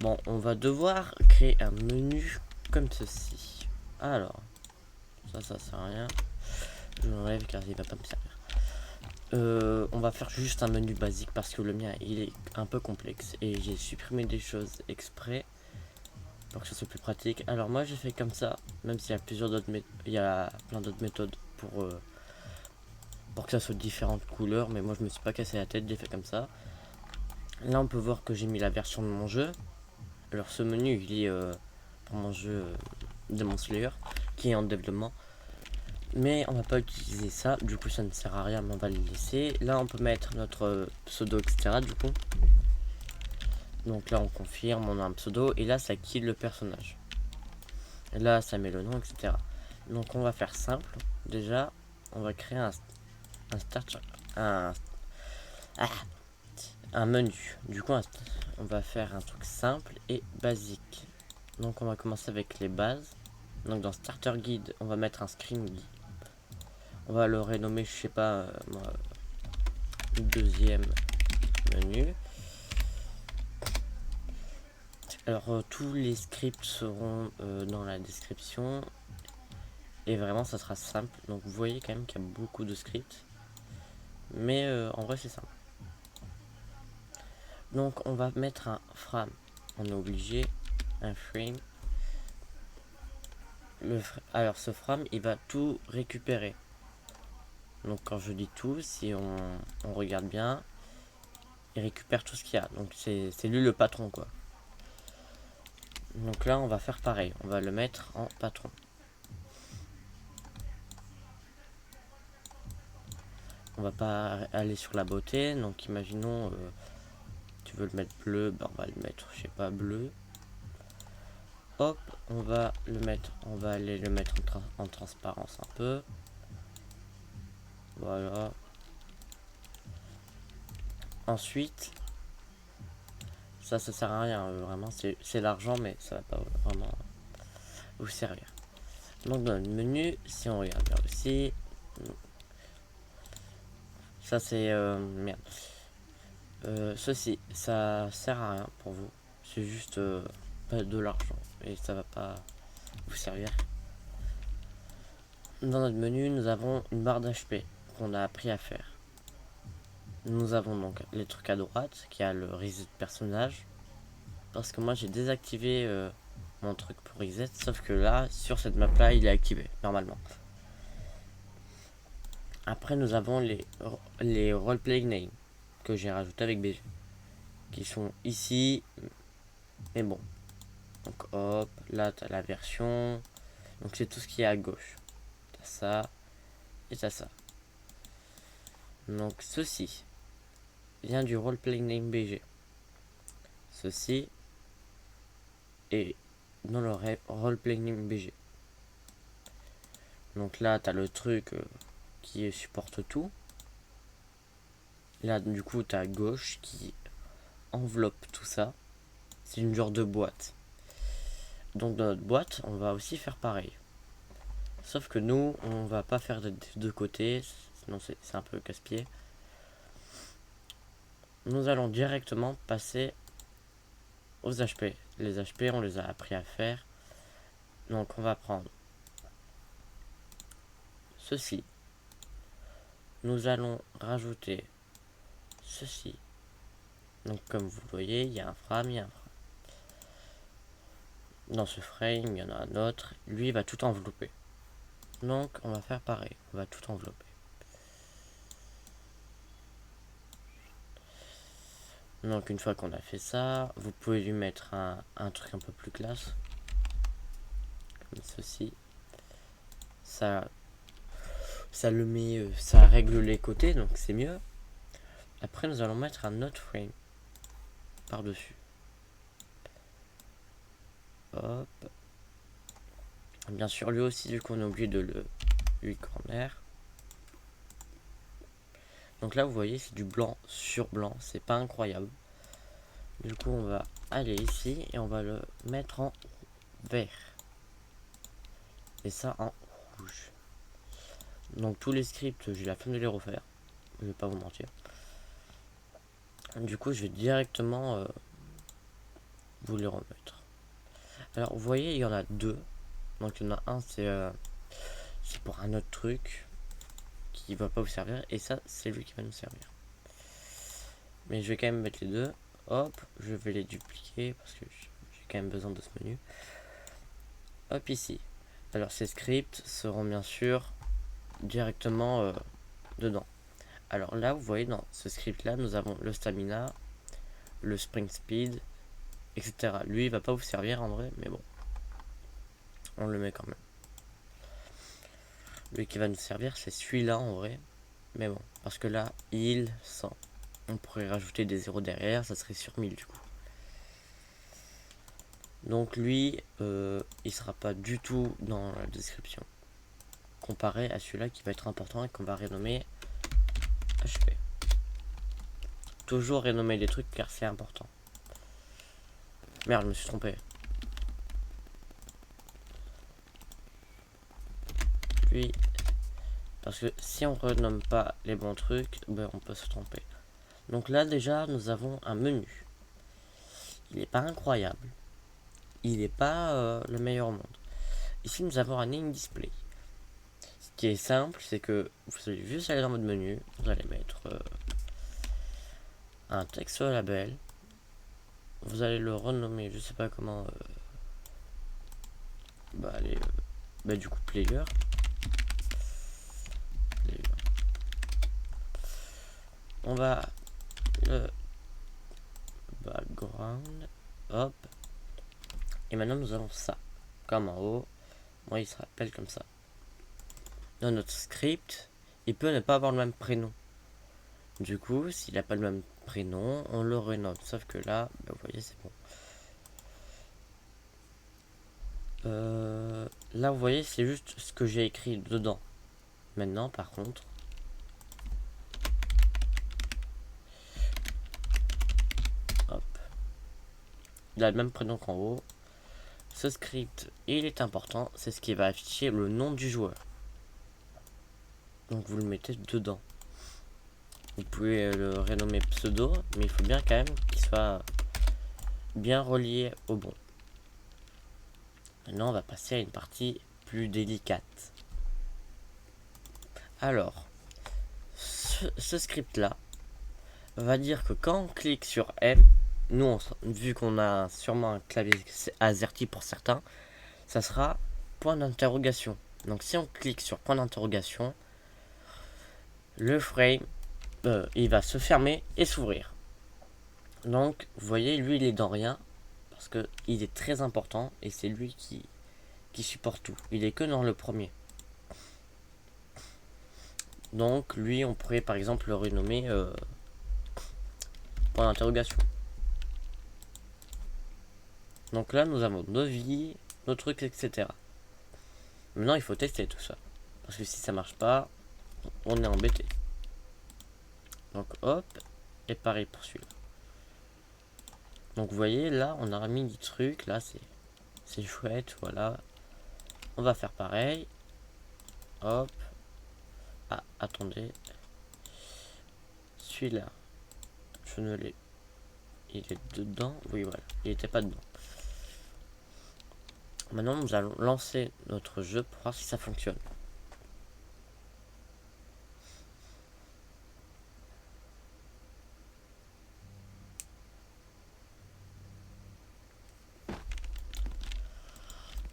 Bon, on va devoir créer un menu comme ceci. Alors, ça sert à rien. Je l'enlève car il va pas me servir. On va faire juste un menu basique parce que le mien il est un peu complexe et j'ai supprimé des choses exprès pour que ça soit plus pratique. Alors moi j'ai fait comme ça, même s'il y a plusieurs d'autres il y a plein d'autres méthodes pour que ça soit différentes couleurs, mais moi je me suis pas cassé la tête, j'ai fait comme ça. Là on peut voir que j'ai mis la version de mon jeu. Alors ce menu il est pour mon jeu Demon Slayer qui est en développement. Mais on va pas utiliser ça, du coup ça ne sert à rien, mais on va le laisser. Là on peut mettre notre pseudo, etc. Du coup. Donc là on confirme, on a un pseudo, et là ça kill le personnage. Et là ça met le nom, etc. Donc on va faire simple. Déjà, on va créer un start, un, ah, un menu. Du coup on va faire un truc simple et basique. Donc on va commencer avec les bases. Donc dans Starter Guide, on va mettre un Screen Guide. On va le renommer, je sais pas, deuxième menu. Alors tous les scripts seront dans la description. Et vraiment ça sera simple. Donc vous voyez quand même qu'il y a beaucoup de scripts. Mais en vrai c'est simple. Donc on va mettre un frame. On est obligé. Un frame. Alors ce frame il va tout récupérer. Donc quand je dis tout, si on regarde bien, il récupère tout ce qu'il y a. Donc c'est lui le patron quoi. Donc là on va faire pareil. On va le mettre en patron. On va pas aller sur la beauté. Donc imaginons tu veux le mettre bleu, ben on va le mettre, je sais pas, bleu. Hop, on va aller le mettre en transparence un peu. Voilà. Ensuite, ça sert à rien, vraiment, c'est l'argent, mais ça va pas vraiment vous servir. Donc dans le menu, si on regarde bien aussi, ça c'est merde. Ceci, ça sert à rien pour vous. C'est juste pas de l'argent et ça va pas vous servir. Dans notre menu, nous avons une barre d'HP qu'on a appris à faire. Nous avons donc les trucs à droite qui a le reset personnage. Parce que moi j'ai désactivé mon truc pour reset. Sauf que là, sur cette map là, il est activé normalement. Après nous avons les roleplay names que j'ai rajouté avec BG. Qui sont ici. Mais bon. Donc hop, là t'as la version. Donc c'est tout ce qui est à gauche. T'as ça et t'as ça. Donc ceci vient du roleplay name BG. Ceci est dans le roleplay name BG. Donc là t'as le truc qui supporte tout. Là du coup t'as à gauche qui enveloppe tout ça. C'est une genre de boîte. Donc dans notre boîte on va aussi faire pareil. Sauf que nous on va pas faire de deux côtés. Sinon c'est un peu casse-pied. Nous allons directement passer aux HP. Les HP on les a appris à faire. Donc on va prendre ceci. Nous allons rajouter ceci. Donc comme vous voyez, il y a un frame, il y a un frame. Dans ce frame, il y en a un autre. Lui, il va tout envelopper. Donc on va faire pareil. On va tout envelopper. Donc une fois qu'on a fait ça, vous pouvez lui mettre un truc un peu plus classe. Comme ceci. Ça le met, ça règle les côtés, donc c'est mieux. Après nous allons mettre un autre frame par-dessus. Hop. Bien sûr lui aussi du coup on a oublié de le lui corner. Donc là vous voyez c'est du blanc sur blanc, c'est pas incroyable. Du coup on va aller ici et on va le mettre en vert. Et ça en rouge. Donc tous les scripts j'ai la flemme de les refaire. Je vais pas vous mentir. Du coup je vais directement vous les remettre. Alors vous voyez, il y en a deux. Donc il y en a un, c'est pour un autre truc qui va pas vous servir, et ça c'est lui qui va nous servir. Mais je vais quand même mettre les deux. Hop, je vais les dupliquer parce que j'ai quand même besoin de ce menu. Hop, ici. Alors ces scripts seront bien sûr directement dedans. Alors là, vous voyez, dans ce script là, nous avons le stamina, le sprint speed, etc. Lui, il va pas vous servir en vrai, mais bon, on le met quand même. Lui qui va nous servir, c'est celui-là en vrai, mais bon, parce que là, il 100. On pourrait rajouter des zéros derrière, ça serait sur 1000 du coup. Donc lui, il sera pas du tout dans la description, comparé à celui-là qui va être important et qu'on va renommer HP. Toujours renommer les trucs car c'est important. Merde, je me suis trompé. Puis, parce que si on renomme pas les bons trucs, ben on peut se tromper. Donc là déjà, nous avons un menu. Il n'est pas incroyable. Il n'est pas le meilleur au monde. Ici, nous avons un in-display. Ce qui est simple, c'est que vous allez juste aller dans mode menu. Vous allez mettre un texte label. Vous allez le renommer, je sais pas comment. Allez, du coup, player. On va le background. Hop. Et maintenant, nous avons ça. Comme en haut. Moi, il se rappelle comme ça. Dans notre script, il peut ne pas avoir le même prénom. Du coup, s'il n'a pas le même prénom, on le renomme. Sauf que là, vous voyez, c'est bon. Là, vous voyez, c'est juste ce que j'ai écrit dedans. Maintenant, par contre, hop, il a le même prénom qu'en haut. Ce script, il est important, c'est ce qui va afficher le nom du joueur. Donc vous le mettez dedans. Vous pouvez le renommer pseudo, mais il faut bien quand même qu'il soit bien relié au bon. Maintenant, on va passer à une partie plus délicate. Alors, ce script-là va dire que quand on clique sur M, nous, vu qu'on a sûrement un clavier AZERTY pour certains, ça sera point d'interrogation. Donc si on clique sur point d'interrogation, le frame, il va se fermer et s'ouvrir. Donc, vous voyez, lui, il est dans rien, parce que il est très important, et c'est lui qui supporte tout. Il est que dans le premier. Donc, lui, on pourrait par exemple le renommer point d'interrogation. Donc là, nous avons nos vies, nos trucs, etc. Maintenant, il faut tester tout ça. Parce que si ça marche pas, on est embêté. Donc hop, et pareil pour celui-là. Donc vous voyez, là, on a mis des trucs. Là, c'est chouette, voilà. On va faire pareil. Hop. Ah, attendez. Celui-là, je ne l'ai... Il est dedans. Oui, voilà. Il n'était pas dedans. Maintenant, nous allons lancer notre jeu pour voir si ça fonctionne.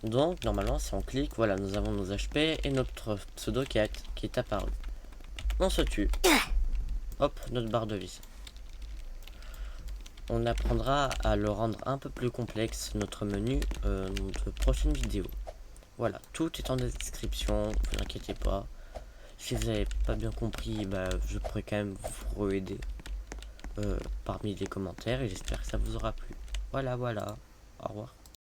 Donc, normalement, si on clique, voilà, nous avons nos HP et notre pseudo qui est apparu. On se tue. Hop, notre barre de vie. On apprendra à le rendre un peu plus complexe, notre menu, dans notre prochaine vidéo. Voilà, tout est en description, ne vous inquiétez pas. Si vous n'avez pas bien compris, je pourrais quand même vous aider parmi les commentaires et j'espère que ça vous aura plu. Voilà, au revoir.